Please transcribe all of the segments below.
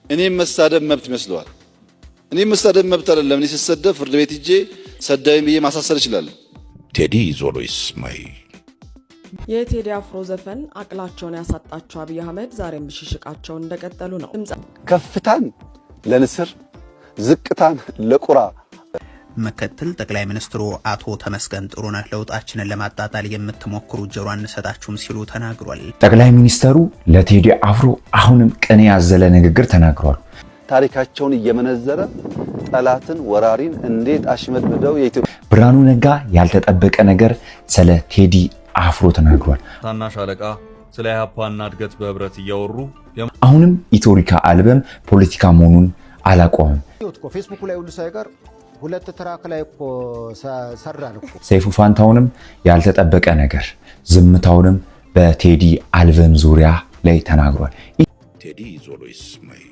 እኔም መሳደብ መብት ይመስለዋል። እኔም መሳደብ መብት አይደለም። እኔ ስሰደብ ፍርድ ቤት ሂጄ ሰዳይም ብዬ ማሳሰር እችላለሁ። ቴዲ ዞሎ ይስማይ የቴዲ አፍሮ ዘፈን አቅላቸውን ያሳጣቸው አብይ አህመድ ዛሬም ብሽሽቃቸውን እንደቀጠሉ ነው። ከፍታን ለንስር ዝቅታን ለቁራ ምክትል ጠቅላይ ሚኒስትሩ አቶ ተመስገን ጥሩነህ ለውጣችንን ለማጣጣል የምትሞክሩ ጀሮ አንሰጣችሁም ሲሉ ተናግሯል። ጠቅላይ ሚኒስተሩ ለቴዲ አፍሮ አሁንም ቅኔ ያዘለ ንግግር ተናግሯል። ታሪካቸውን እየመነዘረ ጠላትን ወራሪን እንዴት አሽመድምደው የኢትዮጵያ ብርሃኑ ነጋ ያልተጠበቀ ነገር ስለ ቴዲ አፍሮ ተናግሯል። ታናሽ አለቃ ስለ ኢህአፓና እድገት በህብረት እያወሩ አሁንም ኢትዮሪካ አልበም ፖለቲካ መሆኑን አላቆመም። ፌስቡክ ላይ ሁሉ ሳይቀር ሁለት ትራክ ላይ እኮ ሰራን እኮ። ሰይፉ ፋንታውንም ያልተጠበቀ ነገር ዝምታውንም በቴዲ አልበም ዙሪያ ላይ ተናግሯል። ቴዲ ዞሎ ይስማይ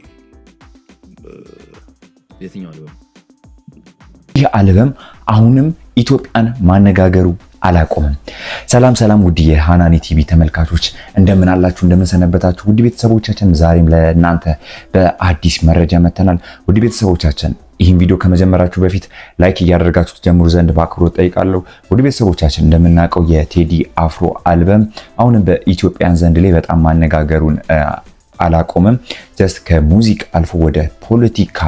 የትኛው አልበም? ይህ አልበም አሁንም ኢትዮጵያን ማነጋገሩ አላቆመም። ሰላም ሰላም ውድ የሃናኒ ቲቪ ተመልካቾች እንደምን አላችሁ? እንደምን ሰነበታችሁ? ውድ ቤተሰቦቻችን ዛሬም ለእናንተ በአዲስ መረጃ መተናል። ውድ ቤተሰቦቻችን ይህን ቪዲዮ ከመጀመራችሁ በፊት ላይክ እያደረጋችሁ ጀምሩ ዘንድ በአክብሮት ጠይቃለሁ። ውድ ቤተሰቦቻችን እንደምናውቀው የቴዲ አፍሮ አልበም አሁንም በኢትዮጵያን ዘንድ ላይ በጣም ማነጋገሩን አላቆመም። ጀስት ከሙዚቃ አልፎ ወደ ፖለቲካ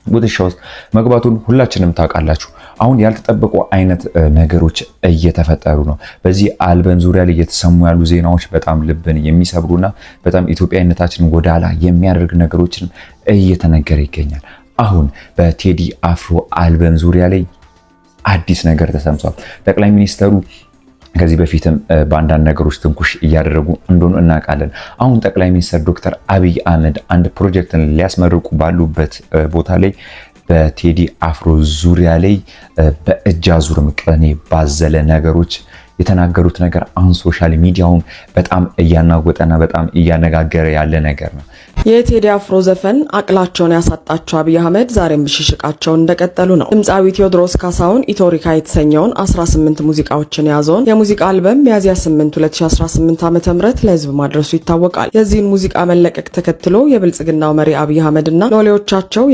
ጉትቻ ውስጥ መግባቱን ሁላችንም ታውቃላችሁ። አሁን ያልተጠበቁ አይነት ነገሮች እየተፈጠሩ ነው። በዚህ አልበም ዙሪያ ላይ እየተሰሙ ያሉ ዜናዎች በጣም ልብን የሚሰብሩና በጣም ኢትዮጵያዊነታችንን ወደኋላ የሚያደርግ ነገሮችን እየተነገረ ይገኛል። አሁን በቴዲ አፍሮ አልበም ዙሪያ ላይ አዲስ ነገር ተሰምቷል። ጠቅላይ ሚኒስተሩ ከዚህ በፊትም በአንዳንድ ነገሮች ትንኩሽ እያደረጉ እንደሆኑ እናውቃለን። አሁን ጠቅላይ ሚኒስትር ዶክተር አብይ አህመድ አንድ ፕሮጀክትን ሊያስመርቁ ባሉበት ቦታ ላይ በቴዲ አፍሮ ዙሪያ ላይ በእጅ አዙር ቅኔ ባዘለ ነገሮች የተናገሩት ነገር አሁን ሶሻል ሚዲያውን በጣም እያናወጠና በጣም እያነጋገረ ያለ ነገር ነው። የቴዲ አፍሮ ዘፈን አቅላቸውን ያሳጣቸው አብይ አህመድ ዛሬም ብሽሽቃቸውን እንደቀጠሉ ነው። ድምፃዊ ቴዎድሮስ ካሳሁን ኢትዮሪካ የተሰኘውን 18 ሙዚቃዎችን የያዘውን የሙዚቃ አልበም ሚያዝያ 8 2018 ዓ.ም ለህዝብ ማድረሱ ይታወቃል። የዚህን ሙዚቃ መለቀቅ ተከትሎ የብልጽግናው መሪ አብይ አህመድና ሎሌዎቻቸው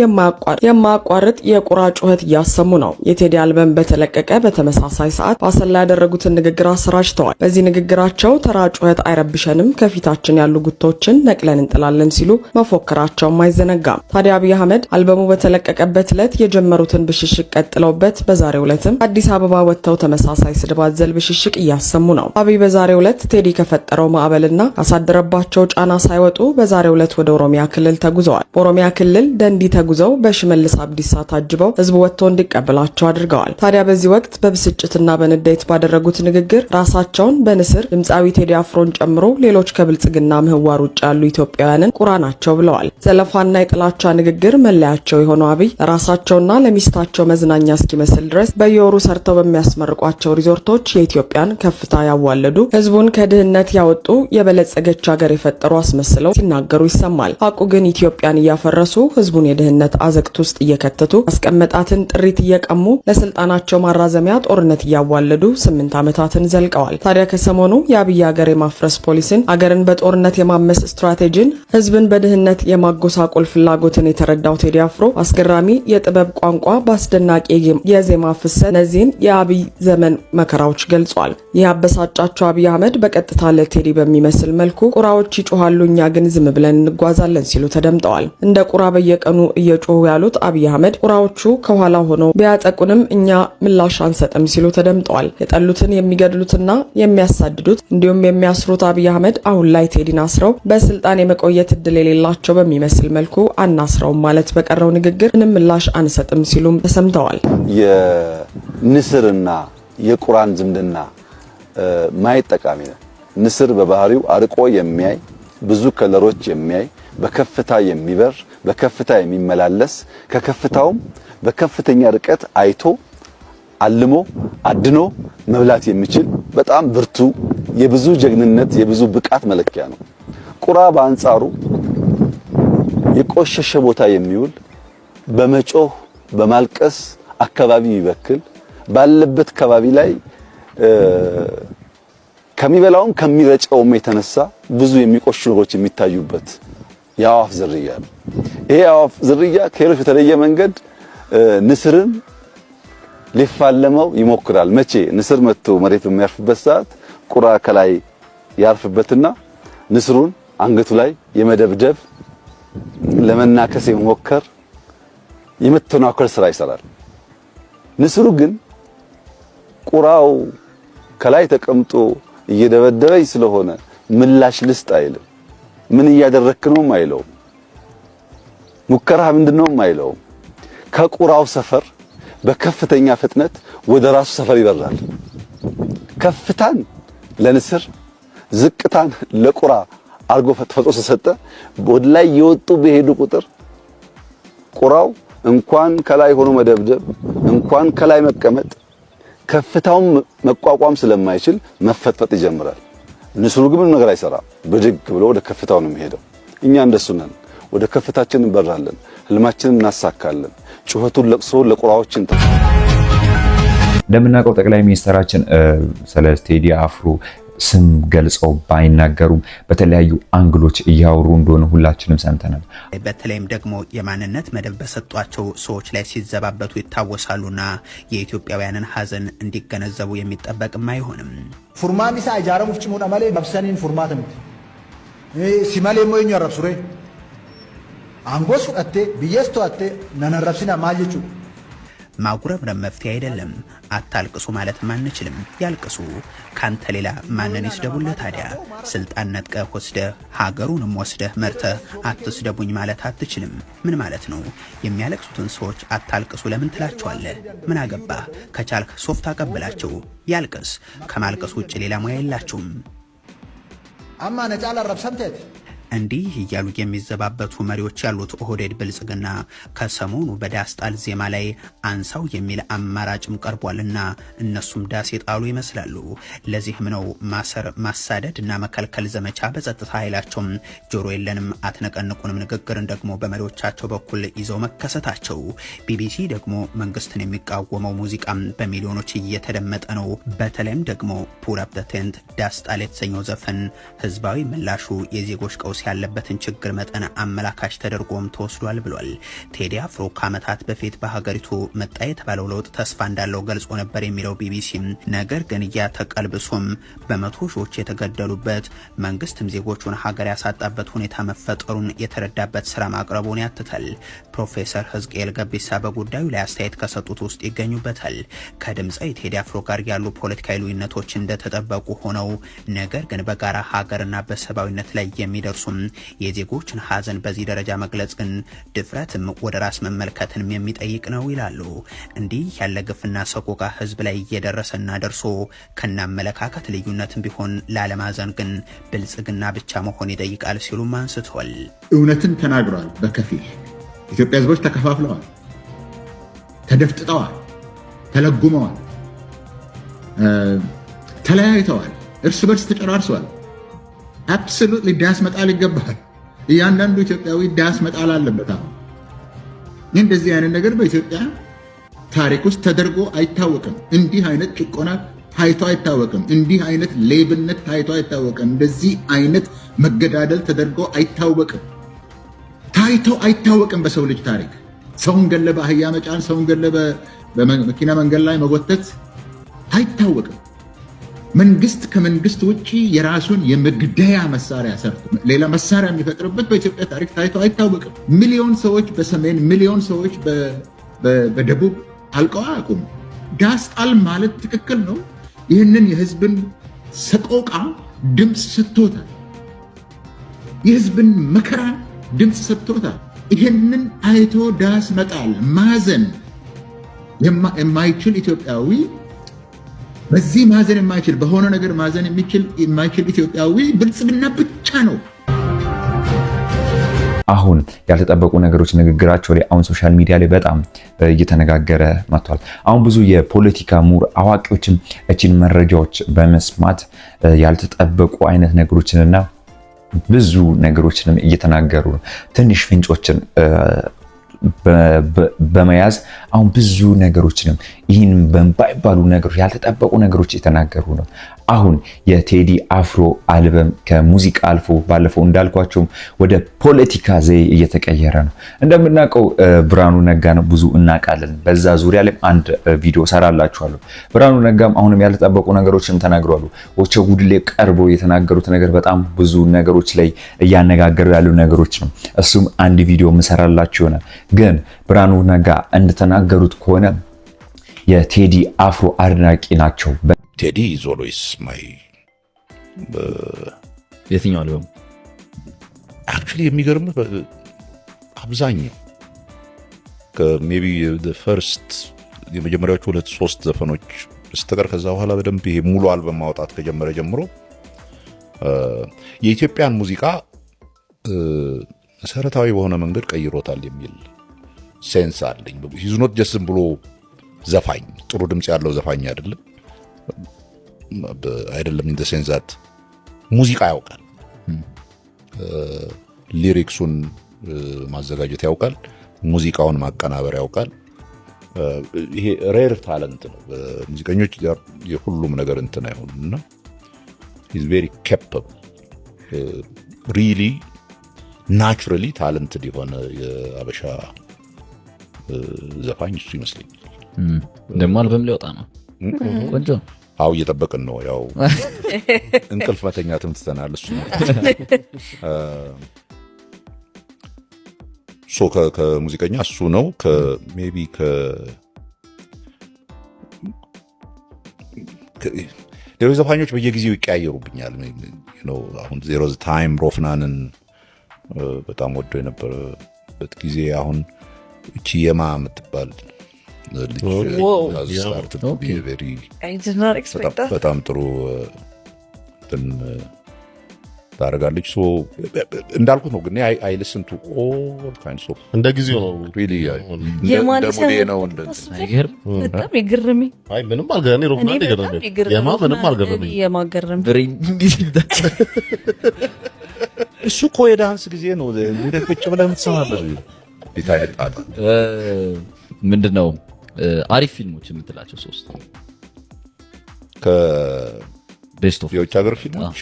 የማያቋርጥ የቁራ ጩኸት እያሰሙ ነው። የቴዲ አልበም በተለቀቀ በተመሳሳይ ሰዓት በአሰላ ያደረጉትን ንግግር አሰራጭተዋል። በዚህ ንግግራቸው ተራ ጩኸት አይረብሸንም፣ ከፊታችን ያሉ ጉቶችን ነቅለን እንጥላለን ሲሉ መፎከራቸውም አይዘነጋም። ታዲያ አብይ አህመድ አልበሙ በተለቀቀበት ዕለት የጀመሩትን ብሽሽቅ ቀጥለውበት በዛሬው ዕለትም አዲስ አበባ ወጥተው ተመሳሳይ ስድብ አዘል ብሽሽቅ እያሰሙ ነው። አብይ በዛሬው ዕለት ቴዲ ከፈጠረው ማዕበልና ካሳደረባቸው ጫና ሳይወጡ በዛሬው ዕለት ወደ ኦሮሚያ ክልል ተጉዘዋል። በኦሮሚያ ክልል ደንዲ ተጉዘው በሽመልስ አብዲሳ ታጅበው ህዝቡ ወጥቶ እንዲቀበላቸው አድርገዋል። ታዲያ በዚህ ወቅት በብስጭትና በንዴት ባደረጉት ንግግር ራሳቸውን በንስር ድምፃዊ ቴዲ አፍሮን ጨምሮ ሌሎች ከብልጽግና ምህዋር ውጭ ያሉ ኢትዮጵያውያንን ቁራ ናቸው ብለዋል። ዘለፋና የጥላቻ ንግግር መለያቸው የሆነው አብይ ለራሳቸውና ለሚስታቸው መዝናኛ እስኪመስል ድረስ በየወሩ ሰርተው በሚያስመርቋቸው ሪዞርቶች የኢትዮጵያን ከፍታ ያዋለዱ፣ ህዝቡን ከድህነት ያወጡ፣ የበለጸገች ሀገር የፈጠሩ አስመስለው ሲናገሩ ይሰማል። ሀቁ ግን ኢትዮጵያን እያፈረሱ ህዝቡን የድህነት አዘቅት ውስጥ እየከተቱ ያስቀመጣትን ጥሪት እየቀሙ ለስልጣናቸው ማራዘሚያ ጦርነት እያዋለዱ 8 ዓመታትን ዘልቀዋል። ታዲያ ከሰሞኑ የአብይ ሀገር የማፍረስ ፖሊሲን፣ ሀገርን በጦርነት የማመስ ስትራቴጂን፣ ህዝብን በድህነት የማጎሳቆል ፍላጎትን የተረዳው ቴዲ አፍሮ አስገራሚ የጥበብ ቋንቋ በአስደናቂ የዜማ ፍሰት እነዚህን የአብይ ዘመን መከራዎች ገልጿል። ይህ አበሳጫቸው አብይ አህመድ በቀጥታ ለቴዲ በሚመስል መልኩ ቁራዎች ይጮሃሉ፣ እኛ ግን ዝም ብለን እንጓዛለን ሲሉ ተደምጠዋል። እንደ ቁራ በየቀኑ እየጮሁ ያሉት አብይ አህመድ ቁራዎቹ ከኋላ ሆነው ቢያጠቁንም እኛ ምላሽ አንሰጥም ሲሉ ተደምጠዋል። የጠሉትን የሚገድሉትና የሚያሳድዱት እንዲሁም የሚያስሩት አብይ አህመድ አሁን ላይ ቴዲን አስረው በስልጣን የመቆየት እድል የሌላቸው በሚመስል መልኩ አናስረውም ማለት በቀረው ንግግር ምንም ምላሽ አንሰጥም ሲሉም ተሰምተዋል። የንስርና የቁራን ዝምድና ማየት ጠቃሚ ነው። ንስር በባህሪው አርቆ የሚያይ ብዙ ከለሮች የሚያይ በከፍታ የሚበር በከፍታ የሚመላለስ ከከፍታውም በከፍተኛ ርቀት አይቶ አልሞ አድኖ መብላት የሚችል በጣም ብርቱ የብዙ ጀግንነት የብዙ ብቃት መለኪያ ነው። ቁራ በአንጻሩ የቆሸሸ ቦታ የሚውል በመጮህ በማልቀስ አካባቢ ይበክል ባለበት አካባቢ ላይ ከሚበላውም ከሚረጨውም የተነሳ ብዙ የሚቆሹ ነገሮች የሚታዩበት የአዋፍ ዝርያ ነው። ይሄ የአዋፍ ዝርያ ከሌሎች በተለየ መንገድ ንስርን ሊፋለመው ይሞክራል። መቼ ንስር መጥቶ መሬት በሚያርፍበት ሰዓት ቁራ ከላይ ያርፍበትና ንስሩን አንገቱ ላይ የመደብደብ ለመናከስ የመሞከር የመተናኮል ስራ ይሰራል። ንስሩ ግን ቁራው ከላይ ተቀምጦ እየደበደበኝ ስለሆነ ምላሽ ልስጥ አይልም። ምን እያደረክ ነው አይለውም። ሙከራ ምንድነው አይለውም። ከቁራው ሰፈር በከፍተኛ ፍጥነት ወደ ራሱ ሰፈር ይበራል። ከፍታን ለንስር ዝቅታን ለቁራ አርጎ ፈጥፎ ሰጠ። ወደ ላይ የወጡ በሄዱ ቁጥር ቁራው እንኳን ከላይ ሆኖ መደብደብ እንኳን ከላይ መቀመጥ ከፍታውን መቋቋም ስለማይችል መፈጥፈጥ ይጀምራል። ንስሩ ግን ምንም ነገር አይሰራ፣ ብድግ ብሎ ወደ ከፍታው ነው የሚሄደው። እኛ እንደሱ ነን። ወደ ከፍታችን እንበራለን፣ ህልማችንን እናሳካለን። ጩኸቱን ለቅሶ ለቁራዎችን እንደምናውቀው ጠቅላይ ሚኒስትራችን ስለ ቴዲ አፍሮ ስም ገልጸው ባይናገሩም በተለያዩ አንግሎች እያወሩ እንደሆነ ሁላችንም ሰምተናል። በተለይም ደግሞ የማንነት መደብ በሰጧቸው ሰዎች ላይ ሲዘባበቱ ይታወሳሉና የኢትዮጵያውያንን ሀዘን እንዲገነዘቡ የሚጠበቅም አይሆንም። ፉርማን ኢሳ አጃረሙፍ ጭሙና ማለ መብሰኒን ፉርማተም ሲማሌ ሞኝ ያረብሱሬ አንጎስ አቴ ቢየስቶ አቴ ነነረብሲና ማየቹ ማጉረምረም መፍትሄ አይደለም። አታልቅሱ ማለትም አንችልም። ያልቅሱ፣ ካንተ ሌላ ማንን ይስደቡልህ ታዲያ? ስልጣን ነጥቀህ ወስደህ ሀገሩንም ወስደህ መርተህ አትስደቡኝ ማለት አትችልም። ምን ማለት ነው? የሚያለቅሱትን ሰዎች አታልቅሱ ለምን ትላቸዋለህ? ምን አገባህ? ከቻልክ ሶፍት አቀብላቸው፣ ያልቅስ። ከማልቀስ ውጭ ሌላ ሙያ የላችሁም። አማ ነጫላ ረብሰምቴት እንዲህ እያሉ የሚዘባበቱ መሪዎች ያሉት ኦህዴድ ብልጽግና ከሰሞኑ በዳስ ጣል ዜማ ላይ አንሳው የሚል አማራጭም ቀርቧልና እነሱም ዳስ የጣሉ ይመስላሉ። ለዚህም ነው ማሰር፣ ማሳደድ እና መከልከል ዘመቻ በጸጥታ ኃይላቸውም ጆሮ የለንም አትነቀንቁንም ንግግርን ደግሞ በመሪዎቻቸው በኩል ይዘው መከሰታቸው። ቢቢሲ ደግሞ መንግስትን የሚቃወመው ሙዚቃም በሚሊዮኖች እየተደመጠ ነው። በተለይም ደግሞ ፑል አፕ ዘ ቴንት ዳስ ጣል የተሰኘው ዘፈን ህዝባዊ ምላሹ የዜጎች ቀውስ ያለበትን ችግር መጠን አመላካች ተደርጎም ተወስዷል ብሏል። ቴዲ አፍሮ ከዓመታት በፊት በሀገሪቱ መጣ የተባለው ለውጥ ተስፋ እንዳለው ገልጾ ነበር የሚለው ቢቢሲ፣ ነገር ግን ያ ተቀልብሶም በመቶ ሺዎች የተገደሉበት መንግስትም ዜጎቹን ሀገር ያሳጣበት ሁኔታ መፈጠሩን የተረዳበት ስራ ማቅረቡን ያትታል። ፕሮፌሰር ህዝቅኤል ገቢሳ በጉዳዩ ላይ አስተያየት ከሰጡት ውስጥ ይገኙበታል። ከድምፃዊ ቴዲ አፍሮ ጋር ያሉ ፖለቲካዊ ልዩነቶች እንደተጠበቁ ሆነው ነገር ግን በጋራ ሀገርና በሰብአዊነት ላይ የሚደርሱ የዜጎችን ሀዘን በዚህ ደረጃ መግለጽ ግን ድፍረትም ወደ ራስ መመልከትንም የሚጠይቅ ነው ይላሉ። እንዲህ ያለ ግፍና ሰቆቃ ህዝብ ላይ እየደረሰና ደርሶ ከናመለካከት ልዩነትም ቢሆን ላለማዘን ግን ብልጽግና ብቻ መሆን ይጠይቃል ሲሉም አንስተዋል። እውነትን ተናግረዋል። በከፊል ኢትዮጵያ ህዝቦች ተከፋፍለዋል፣ ተደፍጥጠዋል፣ ተለጉመዋል፣ ተለያይተዋል፣ እርስ በርስ ተጨራርሰዋል። አብሶሉትሊ ዳስ መጣል ይገባል። እያንዳንዱ ኢትዮጵያዊ ዳስ መጣል አለበት። አሁን እንደዚህ አይነት ነገር በኢትዮጵያ ታሪክ ውስጥ ተደርጎ አይታወቅም። እንዲህ አይነት ጭቆና ታይቶ አይታወቅም። እንዲህ አይነት ሌብነት ታይቶ አይታወቅም። እንደዚህ አይነት መገዳደል ተደርጎ አይታወቅም። ታይቶ አይታወቅም በሰው ልጅ ታሪክ። ሰውን ገለ በአህያ መጫን፣ ሰውን ገለ በመኪና መንገድ ላይ መጎተት አይታወቅም። መንግስት ከመንግስት ውጪ የራሱን የመግደያ መሳሪያ ሰርቶ ሌላ መሳሪያ የሚፈጥርበት በኢትዮጵያ ታሪክ ታይቶ አይታወቅም። ሚሊዮን ሰዎች በሰሜን ሚሊዮን ሰዎች በደቡብ አልቀው አያውቁም። ዳስ ጣል ማለት ትክክል ነው። ይህንን የህዝብን ሰቆቃ ድምፅ ሰጥቶታል። የህዝብን መከራ ድምፅ ሰጥቶታል። ይህንን አይቶ ዳስ መጣል ማዘን የማይችል ኢትዮጵያዊ በዚህ ማዘን የማይችል በሆነ ነገር ማዘን የማይችል ኢትዮጵያዊ ብልጽግና ብቻ ነው። አሁን ያልተጠበቁ ነገሮች ንግግራቸው ላይ አሁን ሶሻል ሚዲያ ላይ በጣም እየተነጋገረ መጥቷል። አሁን ብዙ የፖለቲካ ምሁር አዋቂዎችም እቺን መረጃዎች በመስማት ያልተጠበቁ አይነት ነገሮችንና ብዙ ነገሮችንም እየተናገሩ ነው። ትንሽ ፍንጮችን በመያዝ አሁን ብዙ ነገሮችንም ይህን በማይባሉ ነገሮች ያልተጠበቁ ነገሮች የተናገሩ ነው። አሁን የቴዲ አፍሮ አልበም ከሙዚቃ አልፎ ባለፈው እንዳልኳቸው ወደ ፖለቲካ ዘይ እየተቀየረ ነው። እንደምናውቀው ብርሃኑ ነጋን ብዙ እናውቃለን። በዛ ዙሪያ ላይ አንድ ቪዲዮ ሰራላችኋለሁ። ብርሃኑ ነጋም አሁንም ያልተጠበቁ ነገሮችን ተናግሯል። ኦቾ ጉድሌ ቀርቦ የተናገሩት ነገር በጣም ብዙ ነገሮች ላይ እያነጋገሩ ያሉ ነገሮች ነው። እሱም አንድ ቪዲዮ መሰራላችሁ ይሆናል። ግን ብርሃኑ ነጋ እንደተናገሩት ከሆነ የቴዲ አፍሮ አድናቂ ናቸው። ቴዲ ኢዝ ኦልዌይስ ማይ የትኛው አልበም አክቹሊ የሚገርም አብዛኛው ከሜቢ ፈርስት የመጀመሪያዎቹ 2-3 ዘፈኖች በስተቀር ከዛ በኋላ በደንብ ይሄ ሙሉ አልበም ማውጣት ከጀመረ ጀምሮ የኢትዮጵያን ሙዚቃ መሰረታዊ በሆነ መንገድ ቀይሮታል የሚል ሴንስ አለኝ። ሂዝ ኖት ጀስት ዝም ብሎ ዘፋኝ፣ ጥሩ ድምጽ ያለው ዘፋኝ አይደለም ኢን ዘ ሴንስ ዛት ሙዚቃ ያውቃል፣ ሊሪክሱን ማዘጋጀት ያውቃል፣ ሙዚቃውን ማቀናበር ያውቃል። ይሄ ሬር ታለንት ነው። ሙዚቀኞች የሁሉም ነገር እንትን አይሆንምና he's very capable really naturally talented የሆነ የአበሻ ዘፋኝ እሱ ይመስለኛል። ደሞ አልበም ሊወጣ ነው። ቆንጆ አው እየጠበቅን ነው። ያው እንቅልፍ መተኛትም ትተናል። እሱ ከሙዚቀኛ እሱ ነው። ሜቢ ሌሎች ዘፋኞች በየጊዜው ይቀያየሩብኛል። አሁን ዜሮ ታይም ሮፍናንን በጣም ወዶ የነበረበት ጊዜ አሁን እቺ የማ የምትባል በጣም ጥሩ ታደርጋለች። እንዳልኩት ነው። ግን አይ ሊስን ቱ ኦል ካይንድስ ኦፍ እንደ ጊዜው ነው ሪሊ ነው። በጣም ይገርመኝ። አይ ምንም አልገረመኝ። ሮፍናን ይገርመኝ። የማ ምንም አልገረመኝ። የማገረም እሱ እኮ የዳንስ ጊዜ ነው። ቁጭ ብለህ የምትሰማበት ይታያል። ምንድነው አሪፍ ፊልሞች የምትላቸው? 3 ከቤስት ኦፍ የውጭ ሀገር ፊልሞች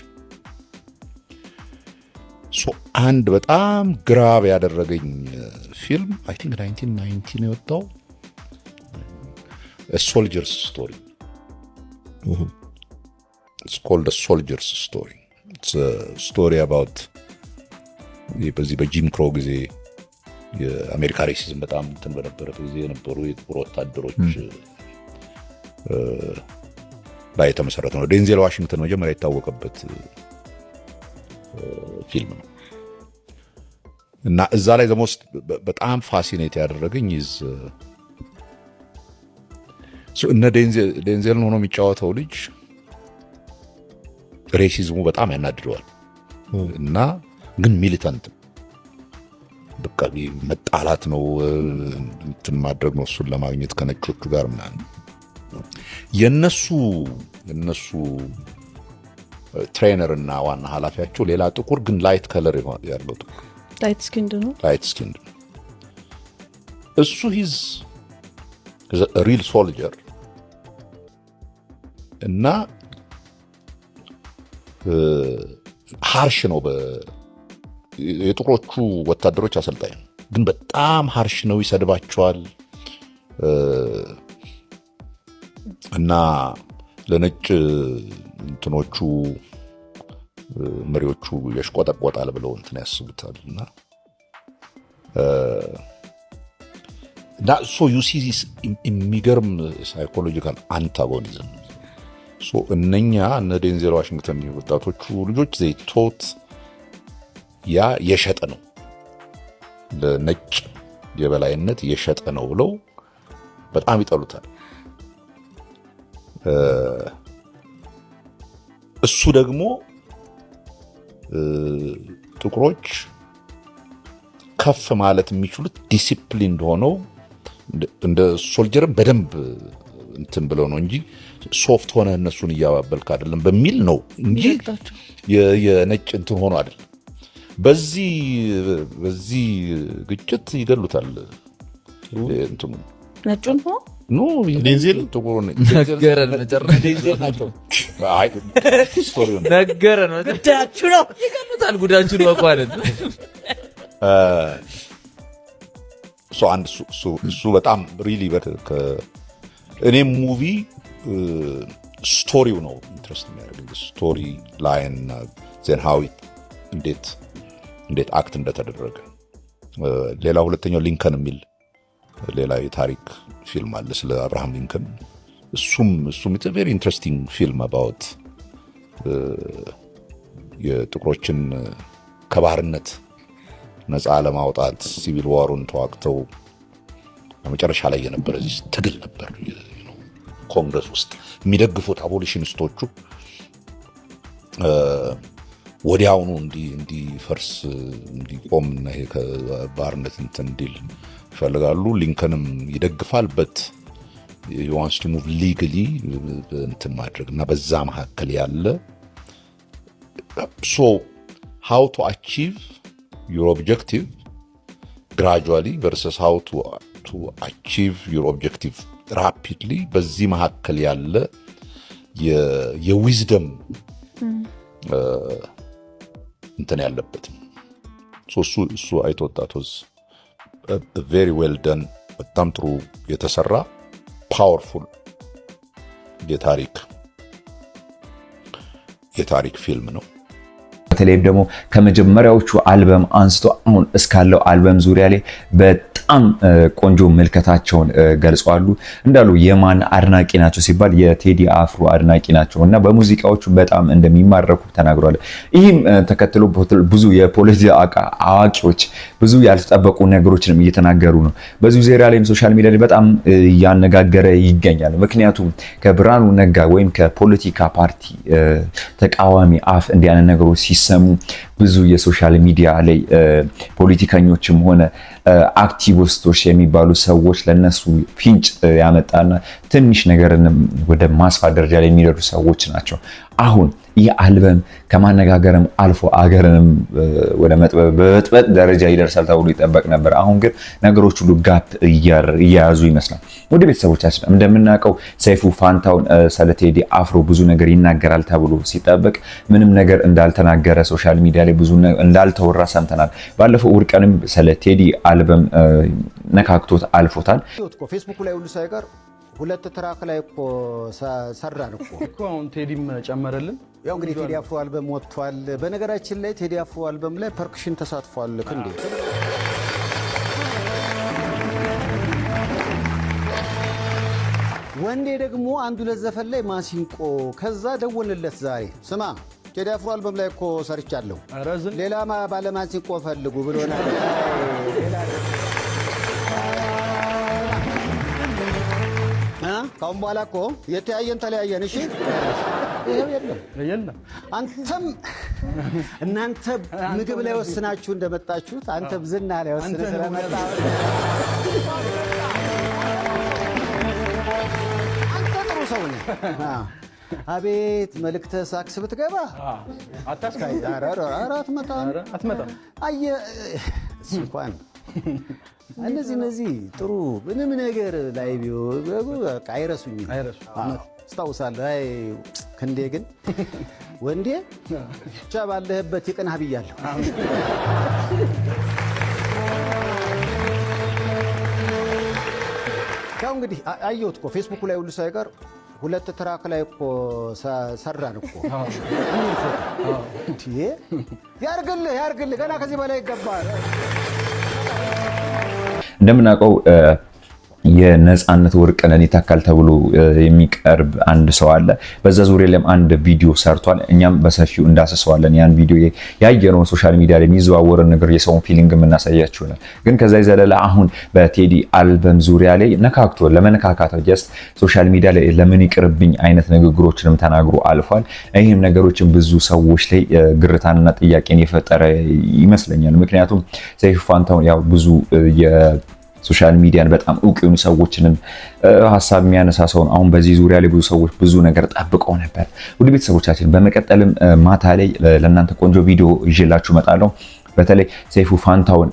አንድ በጣም ግራብ ያደረገኝ ፊልም አይ ቲንክ 1990 ነው የወጣው ሶልጀርስ ስቶሪ። It's called a soldier's story. It's a story about በዚህ በጂም ክሮ ጊዜ የአሜሪካ ሬሲዝም በጣም እንትን በነበረበት ጊዜ የነበሩ የጥቁር ወታደሮች ላይ የተመሰረተ ነው። ዴንዜል ዋሽንግተን መጀመሪያ የታወቀበት ፊልም ነው እና እዛ ላይ ዘሞስት በጣም ፋሲኔት ያደረገኝ እነ ዴንዜልን ሆኖ የሚጫወተው ልጅ ሬሲዝሙ በጣም ያናድደዋል እና ግን ሚሊታንት በቃ መጣላት ነው እንትን ማድረግ ነው እሱን ለማግኘት ከነጮቹ ጋር ምናምን። የነሱ ትሬነር እና ዋና ኃላፊያቸው ሌላ ጥቁር ግን ላይት ከለር ያለው ጥቁር ላይት ስኪንድ ነው። እሱ ሂዝ ሪል ሶልጀር እና ሃርሽ ነው። የጥቁሮቹ ወታደሮች አሰልጣኝ ግን በጣም ሃርሽ ነው፣ ይሰድባቸዋል እና ለነጭ እንትኖቹ መሪዎቹ ያሽቆጠቆጣል ብለው እንትን ያስቡታል እና ሶ ዩ ሲ ዚስ የሚገርም ሳይኮሎጂካል አንታጎኒዝም። ሶ እነኛ እነ ዴንዜል ዋሽንግተን ወጣቶቹ ልጆች ዘይ ቶት ያ የሸጠ ነው፣ ለነጭ የበላይነት የሸጠ ነው ብለው በጣም ይጠሉታል። እሱ ደግሞ ጥቁሮች ከፍ ማለት የሚችሉት ዲሲፕሊን ሆነው እንደ ሶልጀርም በደንብ እንትን ብለው ነው እንጂ ሶፍት ሆነ እነሱን እያባበልክ አይደለም በሚል ነው እንጂ የነጭ እንትን ሆኖ አይደለም። በዚህ ግጭት ይገሉታል እንትኑ ነጩን ኖ ዴንዜል ጥቁሩን ነገረን መጨረሻ ዴንዜል ናቸው። አይ ስቶሪውን ነገረን ጉዳያችሁ ነው ይገምታል። ጉዳያችሁ ነው አቋረጥ እሱ በጣም ሪሊ እኔ ሙቪ ስቶሪው ነው ኢንትረስት የሚያደርገኝ ስቶሪ ላይን ዜን ሃው እንዴት አክት እንደተደረገ። ሌላ ሁለተኛው ሊንከን የሚል ሌላ የታሪክ ፊልም አለ ስለ አብርሃም ሊንከን። እሱም ኢትስ ቬሪ ኢንትረስቲንግ ፊልም አባውት የጥቁሮችን ከባርነት ነፃ ለማውጣት ሲቪል ዋሩን ተዋግተው በመጨረሻ ላይ የነበረ ትግል ነበር። ኮንግረስ ውስጥ የሚደግፉት አቦሊሽኒስቶቹ ወዲያውኑ እንዲፈርስ እንዲቆምና ይሄ ከባርነት እንትን እንዲል ይፈልጋሉ። ሊንከንም ይደግፋል በት he wants to move legally እንትን ማድረግ እና በዛ መካከል ያለ so how to achieve your objective gradually versus how to achieve your objective rapidly በዚህ መካከል ያለ የዊዝደም እንትን ያለበት እሱ አይቶታት was very well done በጣም ጥሩ የተሰራ ፓወርፉል የታሪክ ፊልም ነው። በተለይም ደግሞ ከመጀመሪያዎቹ አልበም አንስቶ አሁን እስካለው አልበም ዙሪያ ላይ በጣም ቆንጆ መልከታቸውን ገልጸዋሉ። እንዳሉ የማን አድናቂ ናቸው ሲባል የቴዲ አፍሮ አድናቂ ናቸው እና በሙዚቃዎቹ በጣም እንደሚማረኩ ተናግሯል። ይህም ተከትሎ ብዙ የፖለቲካ አዋቂዎች ብዙ ያልተጠበቁ ነገሮችንም እየተናገሩ ነው። በዚህ ዙሪያ ላይም ሶሻል ሚዲያ ላይ በጣም እያነጋገረ ይገኛል። ምክንያቱም ከብርሃኑ ነጋ ወይም ከፖለቲካ ፓርቲ ተቃዋሚ አፍ እንዲያነ ነገሮች ሲሰሙ ብዙ የሶሻል ሚዲያ ላይ ፖለቲከኞችም ሆነ አክቲቪስቶች የሚባሉ ሰዎች ለነሱ ፊንጭ ያመጣና ትንሽ ነገርንም ወደ ማስፋት ደረጃ ላይ የሚደርሱ ሰዎች ናቸው። አሁን ይህ አልበም ከማነጋገርም አልፎ አገርንም ወደ መጥበጥ ደረጃ ይደርሳል ተብሎ ይጠበቅ ነበር። አሁን ግን ነገሮች ሁሉ ጋፕ እያያዙ ይመስላል። ወደ ቤተሰቦቻችን እንደምናውቀው ሰይፉ ፋንታውን ስለ ቴዲ አፍሮ ብዙ ነገር ይናገራል ተብሎ ሲጠበቅ ምንም ነገር እንዳልተናገረ ሶሻል ሚዲያ ላይ ብዙ እንዳልተወራ ሰምተናል። ባለፈው እሑድ ቀንም ስለ ቴዲ አልበም ነካክቶት አልፎታል። ፌስቡክ ላይ ሁሉ ሳይቀር ሁለት ትራክ ላይ እኮ ሰራን እኮ አሁን ቴዲም ጨመረልን። ያው እንግዲህ ቴዲ አፍሮ አልበም ወጥቷል። በነገራችን ላይ ቴዲ አፍሮ አልበም ላይ ፐርክሽን ተሳትፏል። ክንዴ ወንዴ ደግሞ አንዱ ለዘፈን ላይ ማሲንቆ ከዛ ደወልለት ዛሬ ስማ ቴዲ አፍሮ አልበም ላይ እኮ ሰርቻለሁ ሌላ ባለ ማሲንቆ ፈልጉ ብሎናል። ካሁን በኋላ እኮ የተያየን ተለያየን። እሺ ይሄው የለም አንተም እናንተ ምግብ ላይ ወስናችሁ እንደመጣችሁት አንተም ዝና ላይ ወስነ ስለመጣ አንተ ጥሩ ሰው ነህ። አቤት መልእክተ ሳክስ ብትገባ አታስካይ አትመጣም። አየህ እንኳን እነዚህ ጥሩ ምንም ነገር ላይ ቢሆን አይረሱኝም። አስታውሳለሁ። አይ ክንዴ ግን ወንዴ ብቻ ባለህበት ይቅናህ ብያለሁ። ያው እንግዲህ አየሁት እኮ ፌስቡክ ላይ ሁሉ ሳይቀር ሁለት ትራክ ላይ እኮ ሰራን እኮ ያርግልህ ገና ከዚህ በላይ ይገባል። እንደምናውቀው የነጻነት ወርቅነህ ይታካል ተብሎ የሚቀርብ አንድ ሰው አለ። በዛ ዙሪያ ላይም አንድ ቪዲዮ ሰርቷል። እኛም በሰፊው እንዳሰሰዋለን። ያን ቪዲዮ ያየነው ሶሻል ሚዲያ ላይ የሚዘዋወር ነገር የሰውን ፊሊንግ የምናሳያችሁ ነው። ግን ከዛ ይዘለለ አሁን በቴዲ አልበም ዙሪያ ላይ ነካክቶ ለመነካካት ጀስት ሶሻል ሚዲያ ላይ ለምን ይቅርብኝ አይነት ንግግሮችንም ተናግሮ አልፏል። ይህም ነገሮችን ብዙ ሰዎች ላይ ግርታንና ጥያቄን የፈጠረ ይመስለኛል። ምክንያቱም ሰይፉ ፋንታውን ያው ብዙ ሶሻል ሚዲያን በጣም እውቅ የሆኑ ሰዎችንም ሐሳብ የሚያነሳ ሰውን አሁን በዚህ ዙሪያ ላይ ብዙ ሰዎች ብዙ ነገር ጠብቀው ነበር። ውድ ቤተሰቦቻችን በመቀጠልም ማታ ላይ ለእናንተ ቆንጆ ቪዲዮ ይዤላችሁ እመጣለሁ። በተለይ ሰይፉ ፋንታውን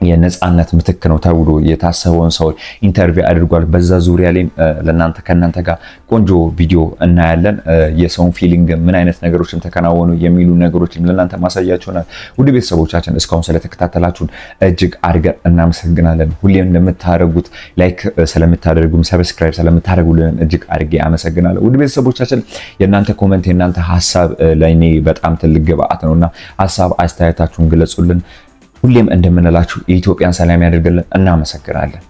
የነጻነት ምትክ ነው ተብሎ የታሰበውን ሰው ኢንተርቪው አድርጓል። በዛ ዙሪያ ላይ ለናንተ ከናንተ ጋር ቆንጆ ቪዲዮ እናያለን። የሰውን ፊሊንግ ምን አይነት ነገሮችን ተከናወኑ የሚሉ ነገሮችን ለናንተ ማሳያችሁናል። ውድ ቤተሰቦቻችን እስካሁን ስለተከታተላችሁን እጅግ አድርገን እናመሰግናለን። ሁሌም እንደምታደርጉት ላይክ ስለምታደርጉም ሰብስክራይብ ስለምታደርጉልን እጅግ አድርጌ አመሰግናለሁ። ውድ ቤተሰቦቻችን የናንተ ኮሜንት የናንተ ሐሳብ ለኔ በጣም ትልቅ ግብአት ነውና ሐሳብ አስተያየታችሁን ግለጹልን። ሁሌም እንደምንላችሁ የኢትዮጵያን ሰላም ያደርግልን። እናመሰግናለን።